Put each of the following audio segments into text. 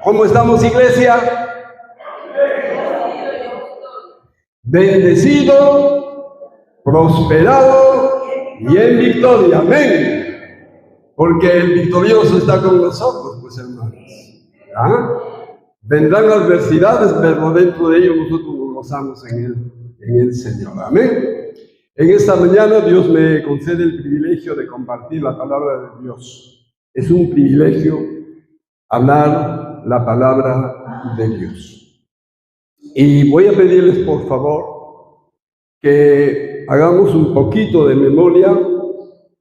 ¿Cómo estamos, iglesia? Bendecido, prosperado y en victoria. Amén. Porque el victorioso está con nosotros, pues, hermanos. ¿Ah? Vendrán adversidades, pero dentro de ello nosotros nos gozamos en el Señor. Amén. En esta mañana Dios me concede el privilegio de compartir la palabra de Dios. Es un privilegio hablar la palabra de Dios. Y voy a pedirles, por favor, que hagamos un poquito de memoria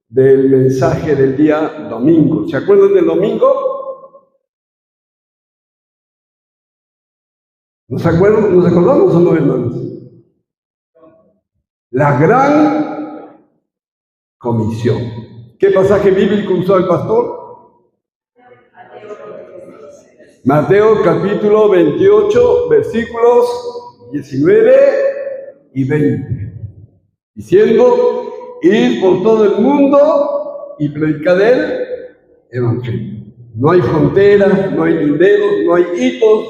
del mensaje del día domingo. ¿Se acuerdan del domingo? ¿Nos acordamos o no, hermanos? La gran comisión. ¿Qué pasaje bíblico usó el pastor? Mateo capítulo 28, versículos 19 y 20. Diciendo, id por todo el mundo y predicad el evangelio. No hay fronteras, no hay linderos, no hay hitos.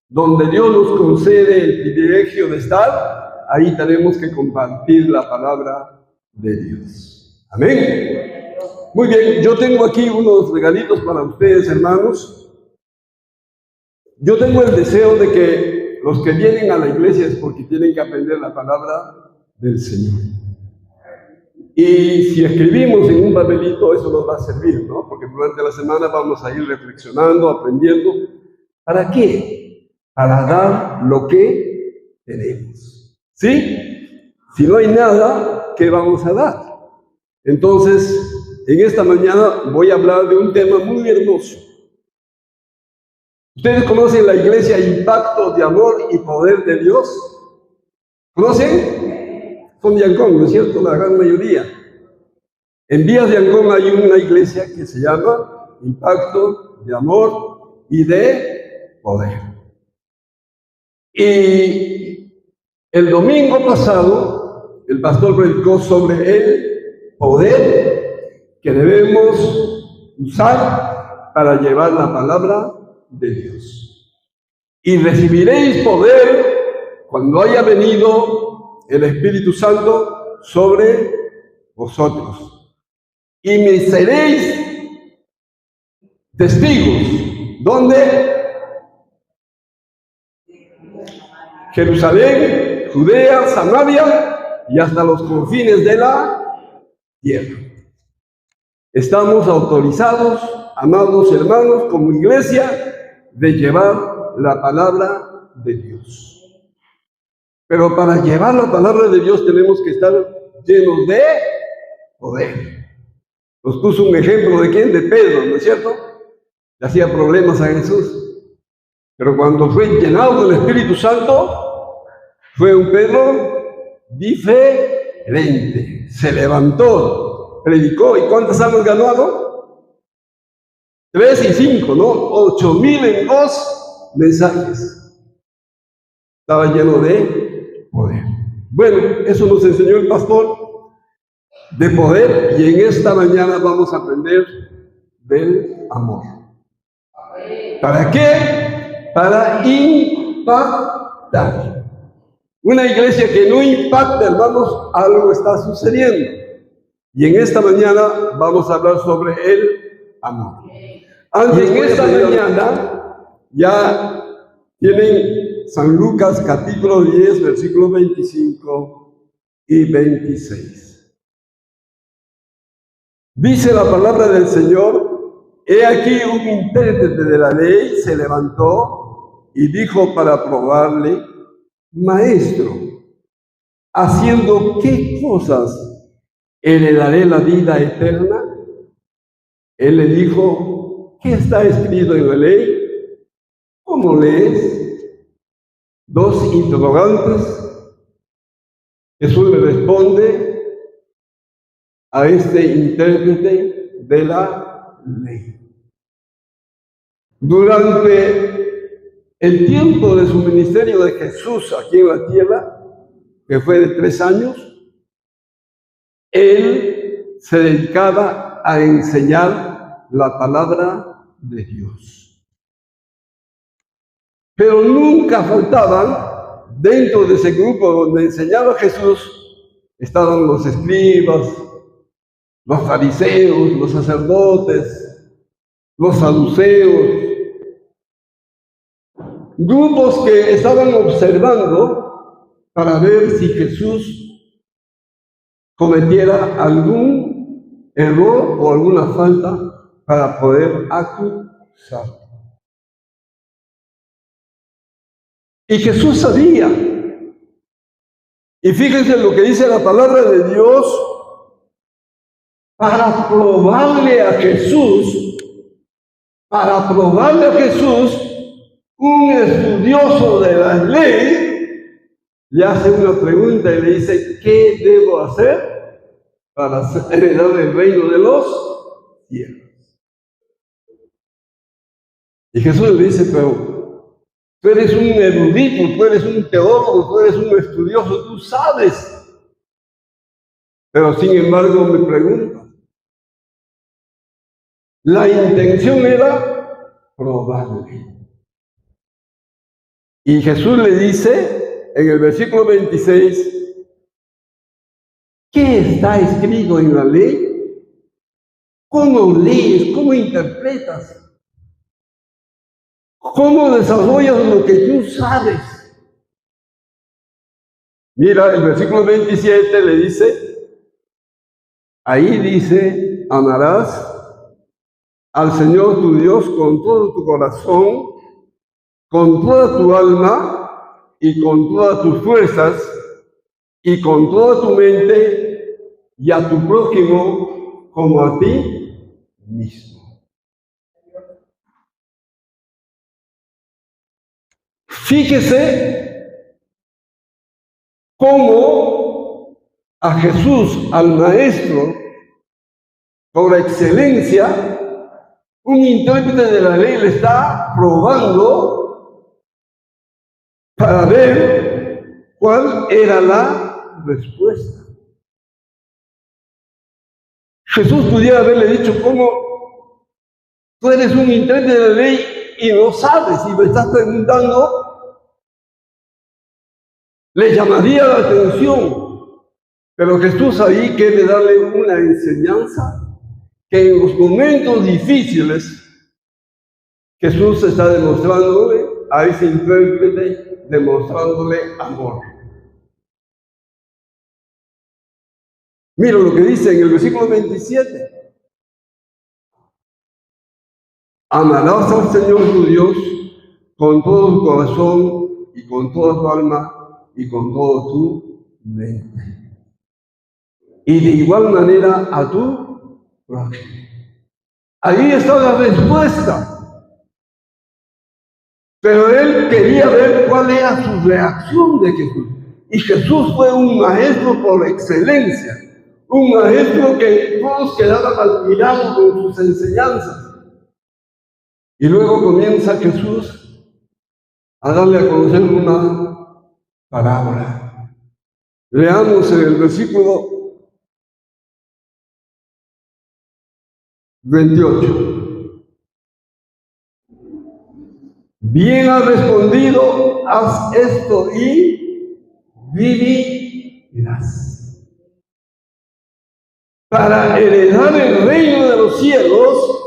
Donde Dios nos concede el privilegio de estar, ahí tenemos que compartir la palabra de Dios. Amén. Muy bien, yo tengo aquí unos regalitos para ustedes, hermanos. Yo tengo el deseo de que los que vienen a la iglesia es porque tienen que aprender la palabra del Señor. Y si escribimos en un papelito, eso nos va a servir, ¿no? Porque durante la semana vamos a ir reflexionando, aprendiendo. ¿Para qué? Para dar lo que tenemos. ¿Sí? Si no hay nada, ¿qué vamos a dar? Entonces, en esta mañana voy a hablar de un tema muy hermoso. ¿Ustedes conocen la iglesia Impacto de Amor y Poder de Dios? ¿Conocen? Son de Ancón, ¿no es cierto? La gran mayoría. En Vías de Ancón hay una iglesia que se llama Impacto de Amor y de Poder. Y el domingo pasado, el pastor predicó sobre el poder que debemos usar para llevar la palabra de Dios. Y recibiréis poder cuando haya venido el Espíritu Santo sobre vosotros. Y me seréis testigos. ¿Dónde? Jerusalén, Judea, Samaria y hasta los confines de la tierra. Estamos autorizados, amados hermanos, como iglesia, de llevar la palabra de Dios. Pero para llevar la palabra de Dios tenemos que estar llenos de poder. Nos puso un ejemplo de quién, de Pedro, ¿no es cierto? Le hacía problemas a Jesús. Pero cuando fue llenado del Espíritu Santo, fue un Pedro diferente. Se levantó, predicó. ¿Y cuántas almas ganó? 3 y 5, ¿no? 8,000 en 2 mensajes. Estaba lleno de poder. Bueno, eso nos enseñó el pastor de poder, y en esta mañana vamos a aprender del amor. ¿Para qué? Para impactar. Una iglesia que no impacta, hermanos, algo está sucediendo. Y en esta mañana vamos a hablar sobre el amor. Antes, en esta mañana ya tienen San Lucas capítulo 10, versículos 25 y 26. Dice la palabra del Señor: he aquí un intérprete de la ley se levantó y dijo para probarle: Maestro, ¿haciendo qué cosas heredaré la vida eterna? Él le dijo: ¿qué está escrito en la ley? ¿Cómo lees? 2 interrogantes. Jesús le responde a este intérprete de la ley. Durante el tiempo de su ministerio de Jesús aquí en la tierra, que fue de 3 años, él se dedicaba a enseñar la palabra de Dios. Pero nunca faltaban, dentro de ese grupo donde enseñaba Jesús, estaban los escribas, los fariseos, los sacerdotes, los saduceos, grupos que estaban observando para ver si Jesús cometiera algún error o alguna falta para poder acusar. Y Jesús sabía. Y fíjense lo que dice la palabra de Dios para probarle a Jesús, un estudioso de la ley le hace una pregunta y le dice, ¿qué debo hacer para heredar el reino de los cielos? Y Jesús le dice, pero tú eres un erudito, tú eres un teólogo, tú eres un estudioso, tú sabes. Pero sin embargo me preguntas. La intención era probarle. Y Jesús le dice en el versículo 26, ¿qué está escrito en la ley? ¿Cómo lees? ¿Cómo interpretas? ¿Cómo desarrollas lo que tú sabes? Mira, el versículo 27 le dice, ahí dice, amarás al Señor tu Dios con todo tu corazón, con toda tu alma y con todas tus fuerzas y con toda tu mente y a tu prójimo como a ti mismo. Fíjese cómo a Jesús, al Maestro, por excelencia, un intérprete de la ley le está probando para ver cuál era la respuesta. Jesús pudiera haberle dicho, ¿cómo tú eres un intérprete de la ley y no sabes y me estás preguntando? Le llamaría la atención, pero Jesús ahí quiere darle una enseñanza que en los momentos difíciles Jesús está demostrándole a ese intérprete, demostrándole amor. Mira lo que dice en el versículo 27. Amarás al Señor tu Dios con todo tu corazón y con toda tu alma y con todo tu mente. Y de igual manera a tu prójimo. Ahí está la respuesta. Pero él quería ver cuál era su reacción de Jesús. Y Jesús fue un maestro por excelencia. Un maestro que todos quedaban admirados con sus enseñanzas. Y luego comienza Jesús a darle a conocer una parábola. Leamos en el versículo 28. Bien has respondido, haz esto y vivirás. Para heredar el reino de los cielos,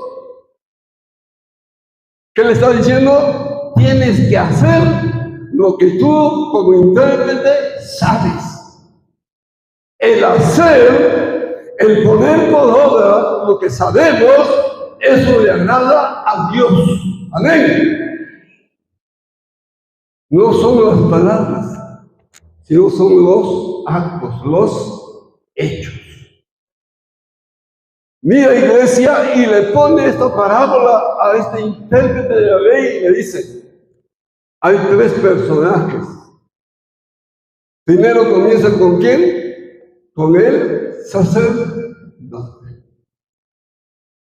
¿qué le está diciendo? Tienes que hacer lo que tú como intérprete sabes. El hacer, el poner por obra lo que sabemos, eso le agrada a Dios. Amén. No son las palabras, sino son los actos, los hechos. Mira, iglesia, y le pone esta parábola a este intérprete de la ley y le dice, hay tres personajes. Primero comienza con ¿quién? Con el sacerdote.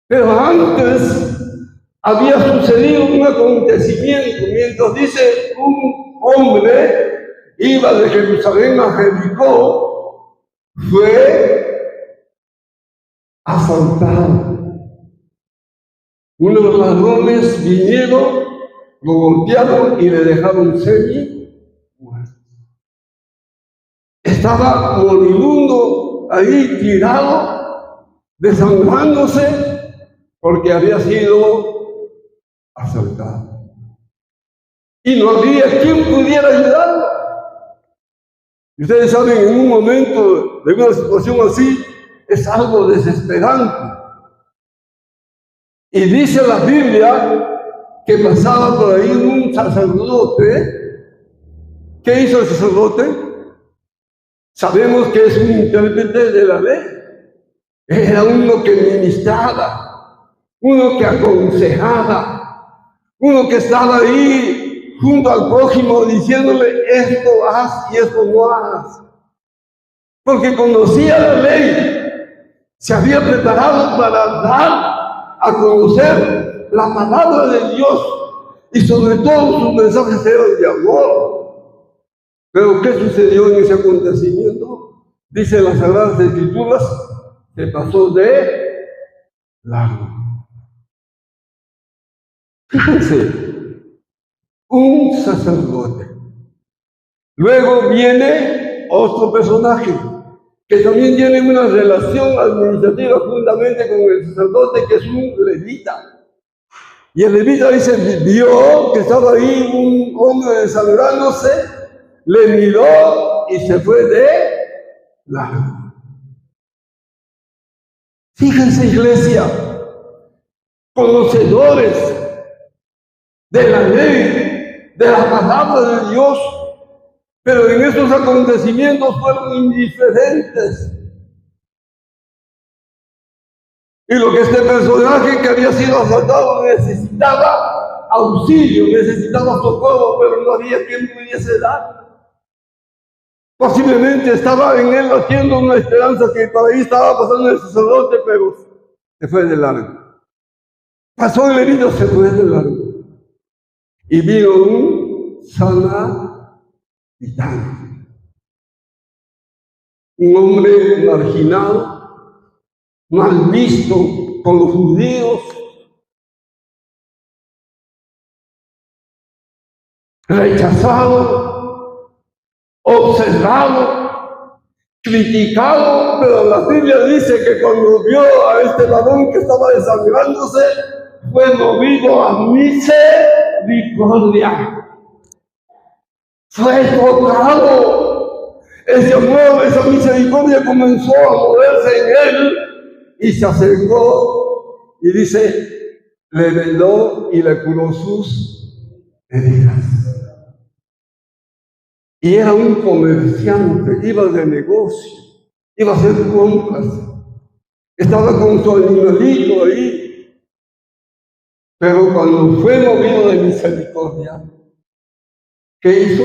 Pero antes había sucedido un acontecimiento, mientras dice un hombre iba de Jerusalén a Jericó, fue asaltado. Unos ladrones vinieron lo golpearon y le dejaron semi-muerto. Estaba moribundo ahí tirado, desangrándose, porque había sido asaltado. Y no había quien pudiera ayudarlo. Y ustedes saben, en un momento de una situación así, es algo desesperante. Y dice la Biblia que pasaba por ahí un sacerdote. ¿Qué hizo el sacerdote? Sabemos que es un intérprete de la ley. Era uno que ministraba, uno que aconsejaba, uno que estaba ahí junto al prójimo diciéndole esto haz y esto no hagas. Porque conocía la ley, se había preparado para dar a conocer la palabra de Dios y sobre todo sus mensajes eran de amor. Pero ¿qué sucedió en ese acontecimiento? Dice las Sagradas Escrituras, se pasó de largo. Fíjense, un sacerdote. Luego viene otro personaje que también tiene una relación administrativa juntamente con el sacerdote, que es un levita. Y el levita dice, vio que estaba ahí un hombre desangrándose, le miró y se fue de largo. Fíjense, iglesia, conocedores de la ley, de la palabra de Dios, pero en estos acontecimientos fueron indiferentes. Y lo que este personaje que había sido asaltado necesitaba auxilio, necesitaba socorro, pero no había quien pudiese dar. Posiblemente estaba en él haciendo una esperanza que por ahí estaba pasando el sacerdote, pero se fue de largo. Pasó el herido, se fue de largo. Y vino un samaritano, un hombre marginado, mal visto por los judíos, rechazado, observado, criticado, pero la Biblia dice que cuando vio a este varón que estaba desangrándose, fue movido a misericordia. Fue tocado. Ese amor, esa misericordia comenzó a moverse en él y se acercó y dice, le vendó y le curó sus heridas. Y era un comerciante, iba de negocio, iba a hacer compras, estaba con su animalito ahí, pero cuando fue movido de misericordia, ¿qué hizo?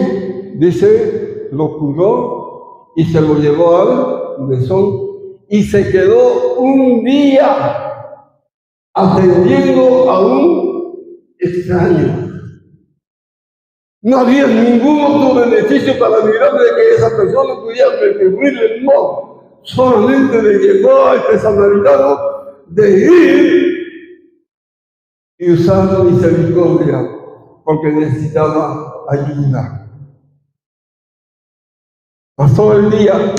Dice, lo curó y se lo llevó al mesón y se quedó un día atendiendo a un extraño. No había ningún otro beneficio para librarle de que esa persona pudiera retribuirle, no. Solamente le llegó a este samaritano de ir y usar la misericordia porque necesitaba ayuda. Pasó el día,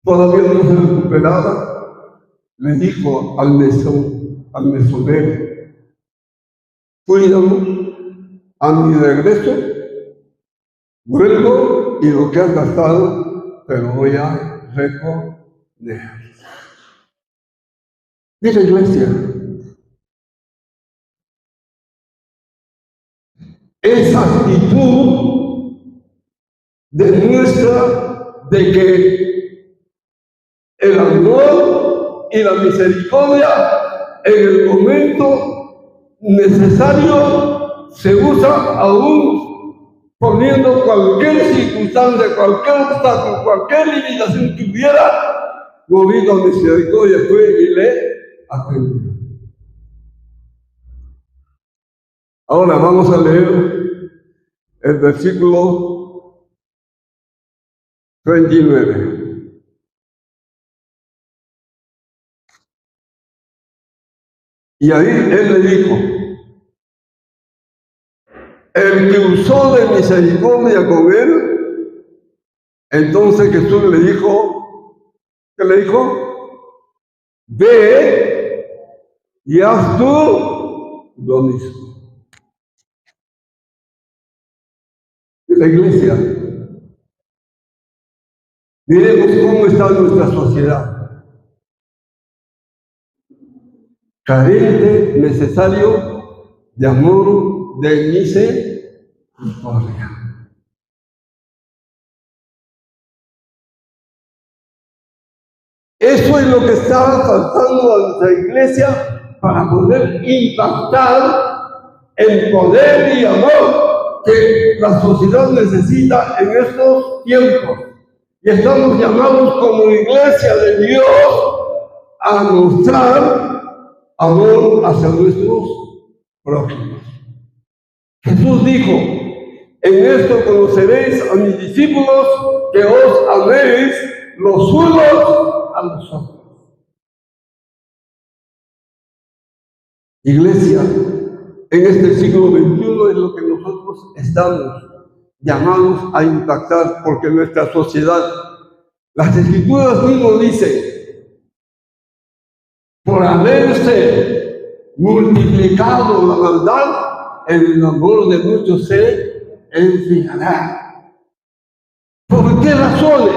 todavía no se recuperaba, le dijo al mesonero, cuídalo, a mi regreso, vuelvo y lo que has gastado te lo voy a reponer. Mira, iglesia, esa actitud demuestra de que el amor y la misericordia en el momento necesario se usa aún poniendo cualquier circunstancia, cualquier obstáculo, cualquier limitación que hubiera, movido a misericordia fue y le atendió. Ahora vamos a leer el versículo 29. Y ahí él le dijo, el que usó de misericordia con él. Entonces Jesús le dijo, ¿qué le dijo? Ve y haz tú lo mismo. En la iglesia, miremos cómo está nuestra sociedad. Carente, necesario de amor, de misericordia. Eso es lo que está faltando a nuestra iglesia para poder impactar en poder y amor que la sociedad necesita en estos tiempos. Y estamos llamados como iglesia de Dios a mostrar amor hacia nuestros prójimos. Jesús dijo, en esto conoceréis a mis discípulos, que os améis los unos a los otros. Iglesia, en este siglo XXI es lo que nosotros estamos llamados a impactar, porque nuestra sociedad, las Escrituras mismas dicen, por haberse multiplicado la maldad, el amor de muchos se enfriará. ¿Por qué razones?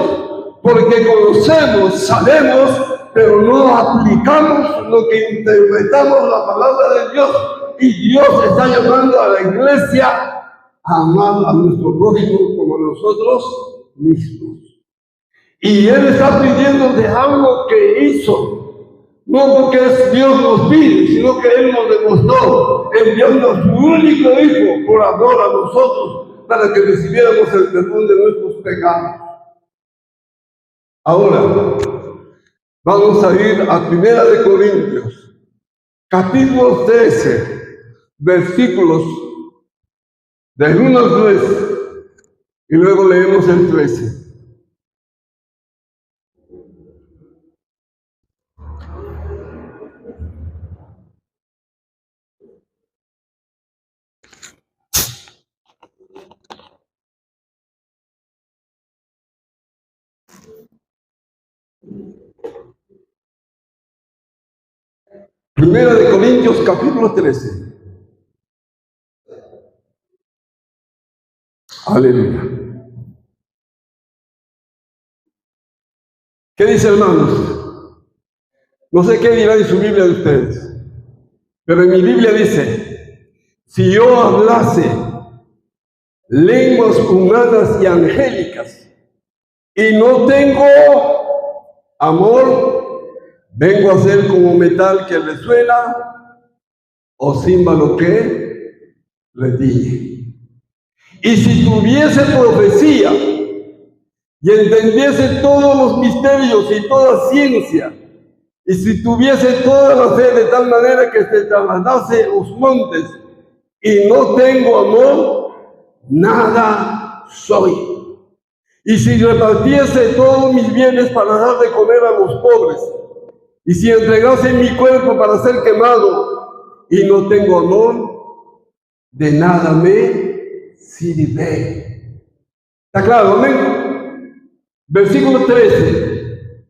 Porque conocemos, sabemos, pero no aplicamos lo que interpretamos la palabra de Dios. Y Dios está llamando a la iglesia a amar a nuestro prójimo como a nosotros mismos. Y Él está pidiendo de algo que hizo. No porque Dios nos pide, sino que Él nos demostró enviando a su único Hijo por amor a nosotros para que recibiéramos el perdón de nuestros pecados. Ahora, vamos a ir a 1 de Corintios, capítulo 13, versículos del 1 al 3, y luego leemos el 13. Primera de Corintios, capítulo 13. Aleluya. ¿Qué dice, hermanos? No sé qué dirá en su Biblia de ustedes, pero en mi Biblia dice, si yo hablase lenguas humanas y angélicas y no tengo amor, vengo a ser como metal que resuena o címbalo que retiñe. Y si tuviese profecía y entendiese todos los misterios y toda ciencia, y si tuviese toda la fe de tal manera que se trasladase los montes, y no tengo amor, nada soy. Y si repartiese todos mis bienes para dar de comer a los pobres, y si entregase mi cuerpo para ser quemado, y no tengo amor, de nada me sirve. ¿Está claro? Amén. Versículo 13.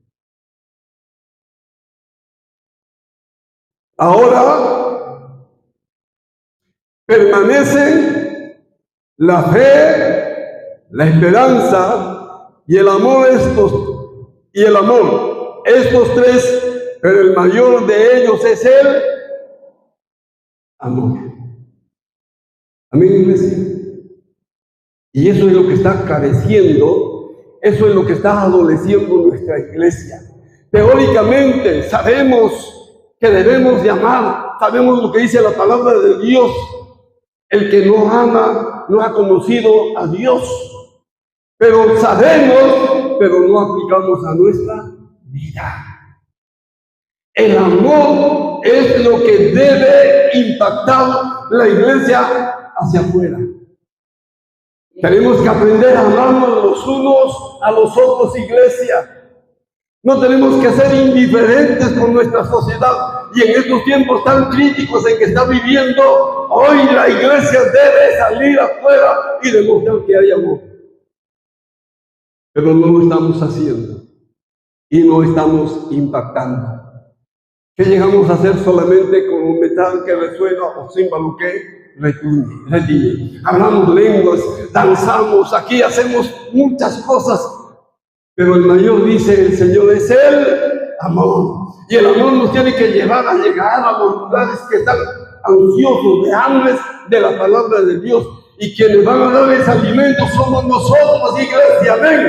Ahora permanecen la fe, la esperanza y el amor, estos tres, pero el mayor de ellos es el amor. Amén, iglesia. Y eso es lo que está careciendo, eso es lo que está adoleciendo nuestra iglesia. Teóricamente sabemos que debemos de amar, sabemos lo que dice la palabra de Dios. El que no ama no ha conocido a Dios. Pero sabemos, pero no aplicamos a nuestra vida. El amor es lo que debe impactar la iglesia hacia afuera. Tenemos que aprender a amarnos los unos a los otros, iglesia. No tenemos que ser indiferentes con nuestra sociedad. Y en estos tiempos tan críticos en que está viviendo, hoy la iglesia debe salir afuera y demostrar que hay amor. Pero no lo estamos haciendo y no estamos impactando. ¿Qué llegamos a hacer solamente con un metal que resuena o címbalo que retiñe? Hablamos lenguas, danzamos, aquí hacemos muchas cosas. Pero el mayor, dice el Señor, es el amor. Y el amor nos tiene que llevar a llegar a los lugares que están ansiosos, de hambre de la palabra de Dios. Y quienes van a dar ese alimento somos nosotros, iglesia. Amén.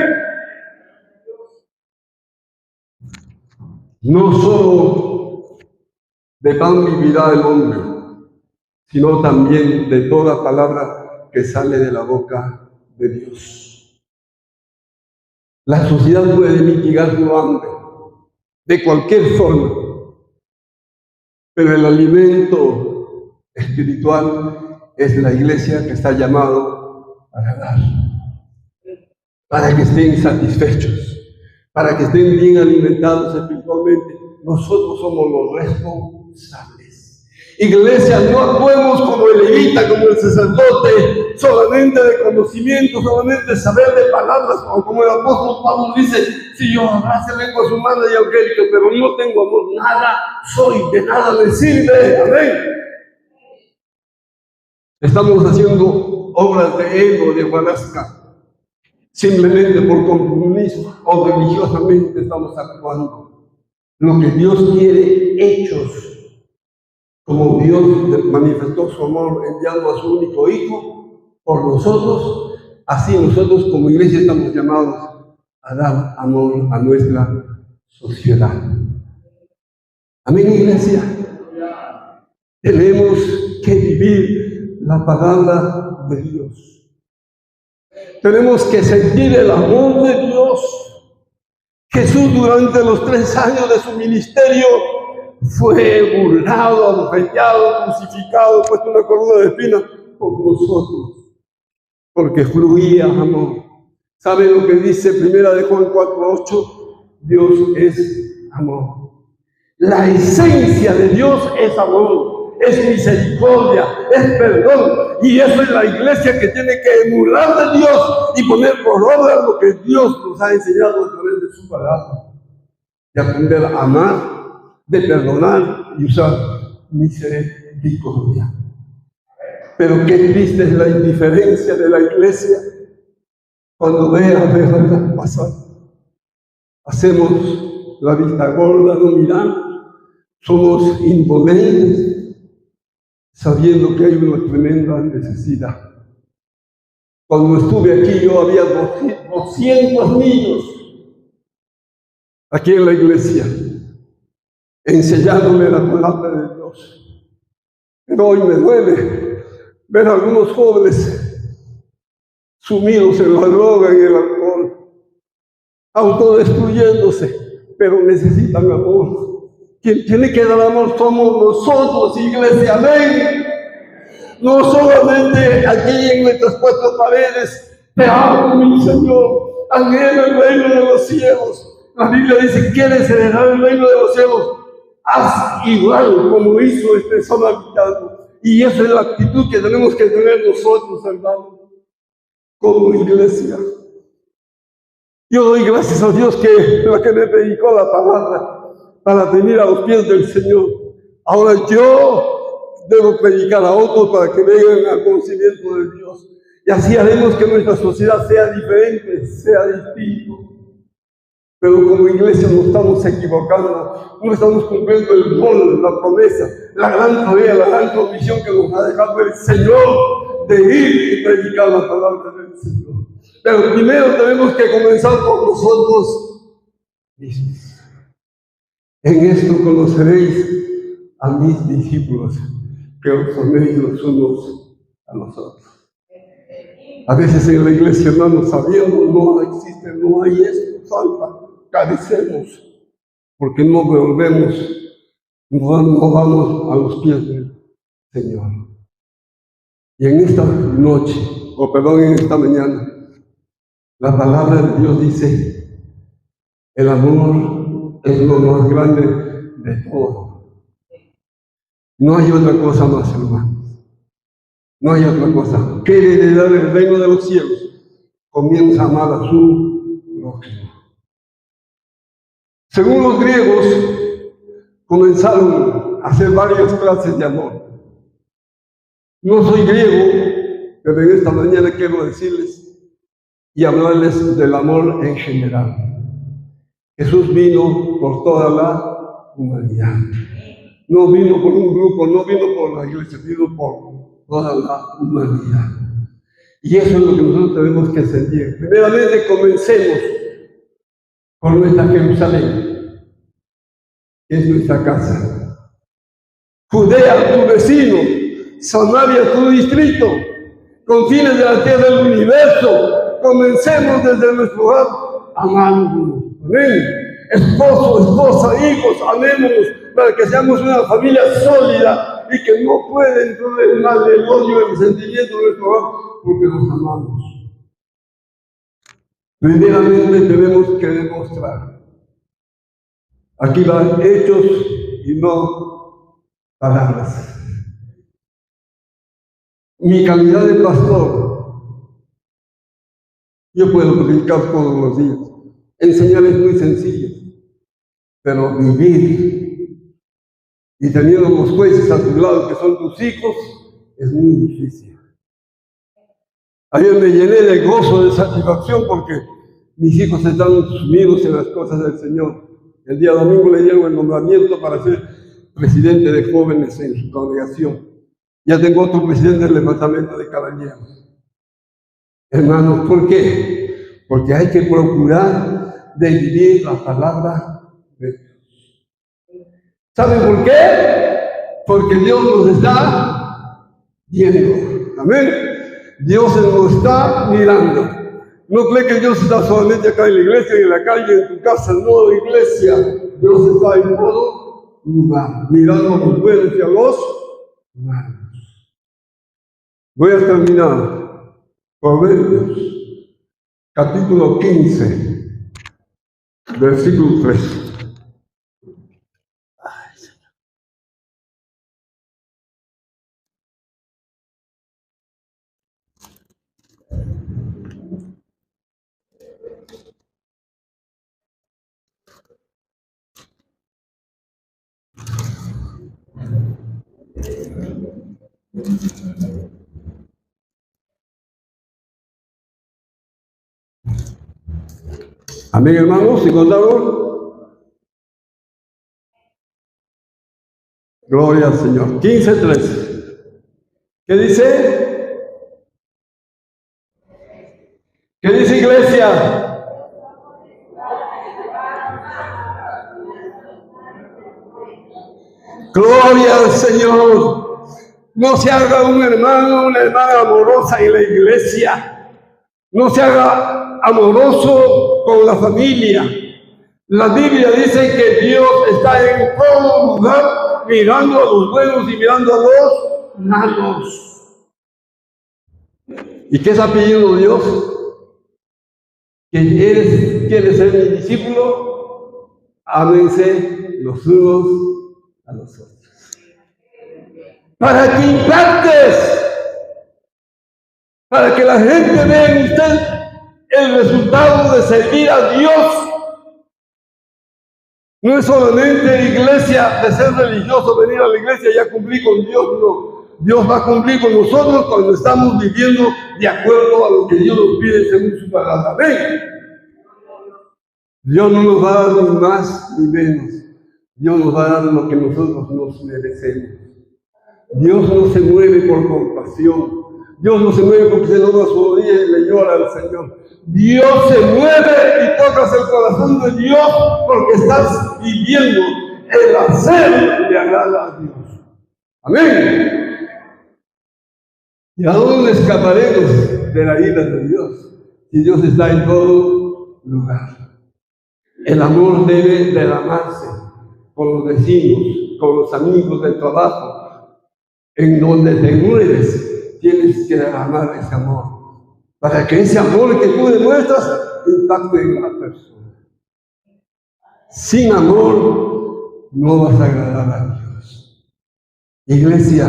No solo de pan vivirá el hombre, sino también de toda palabra que sale de la boca de Dios. La sociedad puede mitigar su hambre de cualquier forma, pero el alimento espiritual es la iglesia que está llamado para dar, para que estén satisfechos, para que estén bien alimentados espiritualmente. Nosotros somos los responsables. Iglesia, no actuemos como el levita, como el sacerdote, solamente de conocimiento, solamente de saber de palabras, o como el apóstol Pablo dice, si yo hablase lenguas humanas y angélicas, pero no tengo amor, nada soy, de nada me sirve. Amén. Estamos haciendo obras de ego, de guarasca, simplemente por compromiso o religiosamente estamos actuando. Lo que Dios quiere, hechos. Como Dios manifestó su amor enviando a su único Hijo por nosotros, así nosotros como iglesia estamos llamados a dar amor a nuestra sociedad. Amén, iglesia. Tenemos que vivir la palabra de Dios. Tenemos que sentir el amor de Dios. Jesús durante los 3 años de su ministerio fue burlado, abofeteado, crucificado, puesto una corona de espinas por nosotros, porque fluía amor. ¿Saben lo que dice 1 de Juan 4:8? Dios es amor. La esencia de Dios es amor, es misericordia, es perdón. Y eso es la iglesia que tiene que emular de Dios y poner por obra lo que Dios nos ha enseñado a través de su palabra. Y aprender a amar, de perdonar y usar misericordia. Pero qué triste es la indiferencia de la iglesia cuando ve a ver pasar. Hacemos la vista gorda, no mirar, somos impotentes, sabiendo que hay una tremenda necesidad. Cuando estuve aquí yo había 200 niños aquí en la iglesia, enseñándole la palabra de Dios. Pero hoy me duele ver a algunos jóvenes sumidos en la droga y el alcohol, autodestruyéndose, pero necesitan amor. Quien tiene que dar amor somos nosotros, iglesia. Amén. No solamente aquí en nuestras 4 paredes. Te amo, mi Señor. Anhelo el reino de los cielos. La Biblia dice, ¿quieres heredar el reino de los cielos? Haz igual como hizo este samaritano. Y esa es la actitud que tenemos que tener nosotros, hermanos, como iglesia. Yo doy gracias a Dios que me dedicó la palabra para venir a los pies del Señor. Ahora yo debo predicar a otros para que vengan al conocimiento de Dios. Y así haremos que nuestra sociedad sea diferente, sea distinta. Pero como iglesia nos estamos equivocando, no estamos cumpliendo el rol, la promesa, la gran tarea, la gran comisión que nos ha dejado el Señor de ir y predicar la palabra del Señor. Pero primero tenemos que comenzar por nosotros mismos. En esto conoceréis a mis discípulos, que os améis los unos a los otros. A veces en la iglesia, hermanos, sabiendo, no existe, no hay esto, falta. Carecemos, porque no volvemos, no vamos a los pies del Señor. Y en esta noche, en esta mañana, la palabra de Dios dice, el amor es lo más grande de todo. No hay otra cosa más, hermanos. No hay otra cosa. ¿Quiere heredar el reino de los cielos? Comienza a amar a su prójimo. Según los griegos, comenzaron a hacer varias clases de amor. No soy griego, pero en esta mañana quiero decirles y hablarles del amor en general. Jesús vino por toda la humanidad. No vino por un grupo, no vino por la iglesia, vino por toda la humanidad. Y eso es lo que nosotros tenemos que sentir. Primeramente, comencemos por nuestra Jerusalén, que es nuestra casa. Judea, tu vecino. Samaria, tu distrito. Confines de la tierra del universo. Comencemos desde nuestro hogar amándonos. Amén. Esposo, esposa, hijos, amémonos para que seamos una familia sólida y que no puede entrar el mal, el odio, el resentimiento de nuestro hogar porque nos amamos. Primeramente tenemos que demostrar. Aquí van hechos y no palabras. Mi calidad de pastor, yo puedo predicar todos los días, enseñarles muy sencillo, pero vivir y teniendo los jueces a tu lado que son tus hijos es muy difícil. Ayer me llené de gozo, de satisfacción porque mis hijos están sumidos en las cosas del Señor. El día domingo le dieron el nombramiento para ser presidente de jóvenes en su congregación. Ya tengo otro presidente del departamento de caballeros. Hermanos, ¿por qué? Porque hay que procurar de vivir la palabra de Dios. ¿Saben por qué? Porque Dios nos está viendo. Amén. Dios nos está mirando. No cree que Dios está solamente acá en la iglesia, en la calle, en tu casa. No, iglesia. Dios está en todo lugar, mirando a los buenos y a los malos. Voy a terminar. Proverbios, capítulo 15, versículo 3. Amén, hermanos, ¿y contaron? Gloria al Señor. 15:3. ¿Qué dice? ¿Qué dice, iglesia? Gloria al Señor. No se haga un hermano, una hermana amorosa en la iglesia. No se haga amoroso con la familia. La Biblia dice que Dios está en todo lugar, mirando a los buenos y mirando a los malos. ¿Y qué está pidiendo Dios? ¿Que quieres ser mi discípulo? Ámense los unos a los otros. Para que impactes, para que la gente vea en usted el resultado de servir a Dios. No es solamente iglesia, de ser religioso, venir a la iglesia y ya cumplir con Dios, no. Dios va a cumplir con nosotros cuando estamos viviendo de acuerdo a lo que Dios nos pide según su palabra. Amén. Dios no nos va a dar ni más ni menos. Dios nos va a dar lo que nosotros nos merecemos. Dios no se mueve por compasión. Dios no se mueve porque se dobla su rodilla y le llora al Señor. Dios se mueve y tocas el corazón de Dios porque estás viviendo el hacer de agrada a Dios. Amén. ¿Y a dónde escaparemos de la ira de Dios? Si Dios está en todo lugar. El amor debe derramarse con los vecinos, con los amigos del trabajo. En donde te mueres, tienes que derramar ese amor. Para que ese amor que tú demuestras impacte en la persona. Sin amor no vas a agradar a Dios. Iglesia,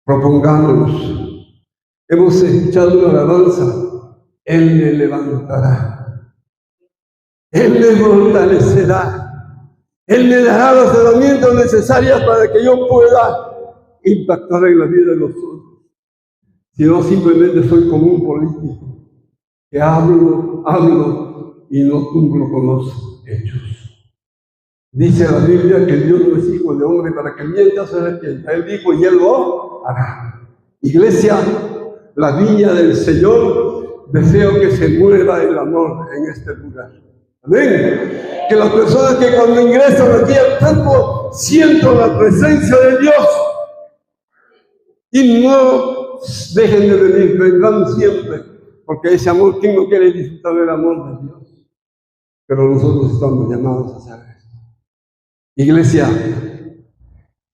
propongámonos. Hemos escuchado una alabanza. Él me levantará. Él me fortalecerá. Él me dará las herramientas necesarias para que yo pueda impactar en la vida de los otros. Si no, simplemente soy como un político que hablo y no cumplo con los hechos. Dice la Biblia que Dios no es hijo de hombre para que mienta se arrepienta. Él dijo y Él lo hará. Iglesia, la viña del Señor, deseo que se mueva el amor en este lugar. Amén. Que las personas que cuando ingresan aquí al campo sientan la presencia de Dios y no dejen de venir, vendrán siempre, porque ese amor, ¿quién no quiere disfrutar del amor de Dios? Pero nosotros estamos llamados a hacer esto. Iglesia,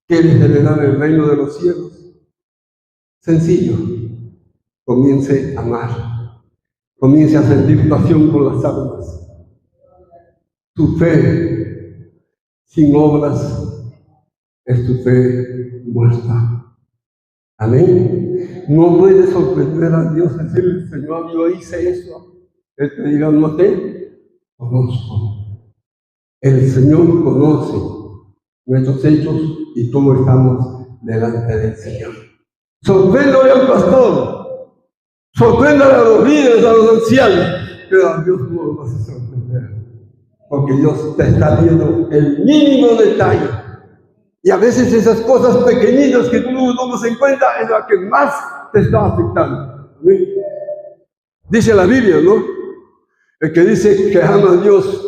¿quieres heredar el reino de los cielos? Sencillo, comience a amar, comience a sentir pasión por las almas. Tu fe sin obras es tu fe muerta. Amén. No puedes sorprender a Dios, decirle, Señor, yo hice eso. Él te dirá, no te conozco. El Señor conoce nuestros hechos y cómo estamos delante del Señor. Sorpréndale al pastor, sorpréndale a los líderes, a los ancianos, pero a Dios no lo vas a sorprender. Porque Dios te está viendo el mínimo detalle. Y a veces esas cosas pequeñitas que tú no tomas en cuenta es la que más te está afectando. ¿Sí? Dice la Biblia, ¿no? El que dice que ama a Dios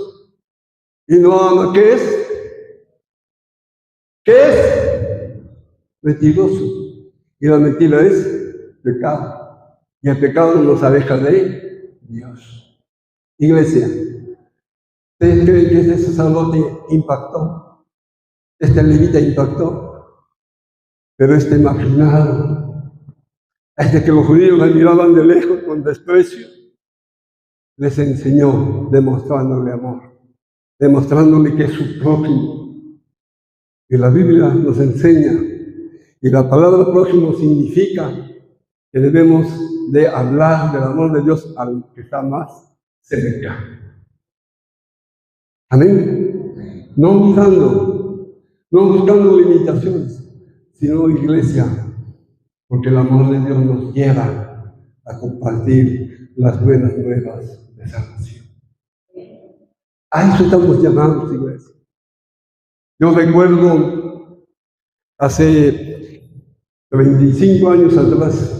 y no ama, ¿qué es? ¿Qué es? Mentiroso. Y la mentira es pecado. Y el pecado nos aleja de Dios. Iglesia, ¿ustedes creen que este sacerdote impactó? Este levita impactó. Pero este marginado, este que los judíos le miraban de lejos con desprecio, les enseñó demostrándole amor, demostrándole que es su prójimo. Y la Biblia nos enseña, y la palabra prójimo significa que debemos de hablar del amor de Dios al que está más cerca. Amén. No buscando limitaciones, sino iglesia, porque el amor de Dios nos lleva a compartir las buenas nuevas de salvación. A eso estamos llamados, iglesia. Yo recuerdo hace 25 años atrás,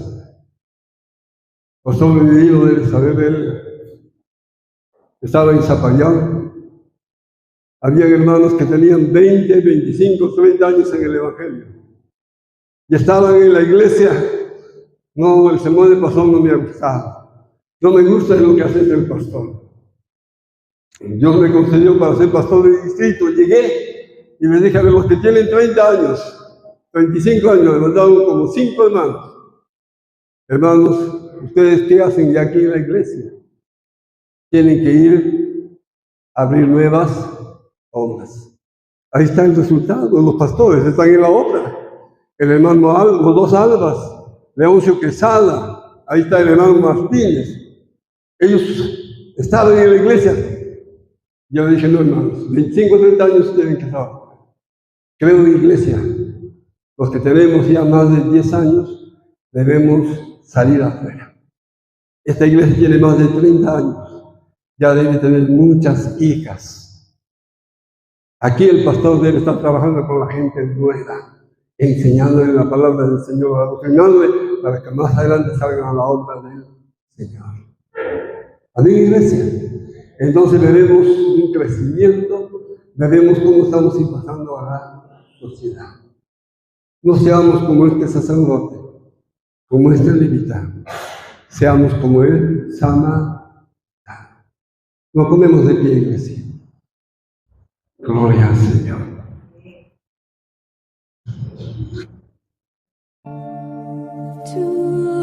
pastor Benedito debe saber él, estaba en Zapayán. Había hermanos que tenían 20, 25, 30 años en el Evangelio. Y estaban en la iglesia. No, el sermón del pastor no me ha gustado. No me gusta lo que hace el pastor. Dios me concedió para ser pastor de distrito. Llegué y me dije, a ver, los que tienen 30 años, 25 años, me mandaron como 5 hermanos. Hermanos, ¿ustedes qué hacen ya aquí en la iglesia? Tienen que ir a abrir nuevas obras. Ahí está el resultado. Los pastores están en la obra. El hermano Alba, los dos Albas, Leoncio Quesada, ahí está el hermano Martínez. Ellos estaban en la iglesia. Yo le dije, no, hermanos, 25 o 30 años tienen que estar. Creo en la iglesia. Los que tenemos ya más de 10 años, debemos salir afuera. Esta iglesia tiene más de 30 años. Ya debe tener muchas hijas. Aquí el pastor debe estar trabajando con la gente nueva, enseñándole la palabra del Señor, adoctrinándole para que más adelante salgan a la obra del Señor. Amén, iglesia. Entonces veremos un crecimiento, veremos cómo estamos pasando a la sociedad. No seamos como este sacerdote, como este levita, seamos como el samaritano. No ponemos de pie, iglesia. Gloria al Señor. To